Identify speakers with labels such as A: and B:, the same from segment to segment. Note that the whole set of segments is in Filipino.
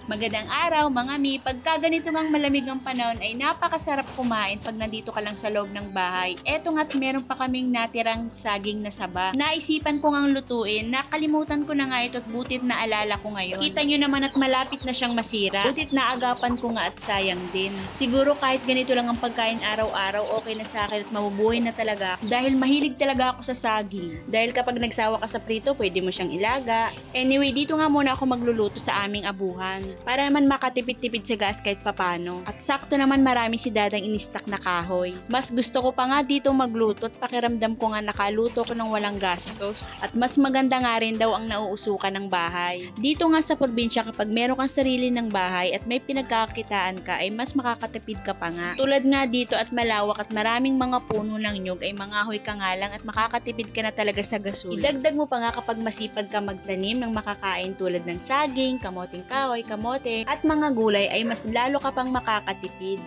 A: Magandang araw mga mi, pagka ganito ngang malamig ang panahon ay napakasarap kumain pag nandito ka lang sa loob ng bahay. Eto nga't meron pa kaming natirang saging na saba. Naisipan ko ngang lutuin, nakalimutan ko na nga ito at butit na alala ko ngayon. Kita nyo naman at malapit na siyang masira. Butit na agapan ko nga at sayang din. Siguro kahit ganito lang ang pagkain araw-araw, okay na sa akin at mabubuhay na talaga dahil mahilig talaga ako sa saging. Dahil kapag nagsawa ka sa prito, pwede mo siyang ilaga. Anyway, dito nga muna ako magluluto sa aming abuhan. Para naman makatipid-tipid sa gas kahit papano. At sakto naman marami si dadang inistak na kahoy. Mas gusto ko pa nga dito magluto at pakiramdam ko nga nakaluto ko ng walang gastos. At mas maganda nga rin daw ang nauusukan ng bahay. Dito nga sa probinsya kapag meron kang sarili ng bahay at may pinagkakakitaan ka ay mas makakatipid ka pa nga. Tulad nga dito at malawak at maraming mga puno ng nyug ay mangahoy ka nga lang at makakatipid ka na talaga sa gasol. Idagdag mo pa nga kapag masipag ka magtanim ng makakain tulad ng saging, kamoting kahoy, kamote at mga gulay ay mas lalo ka pang makakatipid.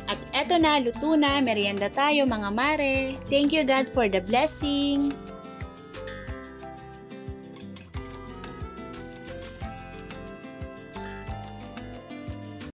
A: At eto na, luto na, merienda tayo mga mare. Thank you God for the blessing.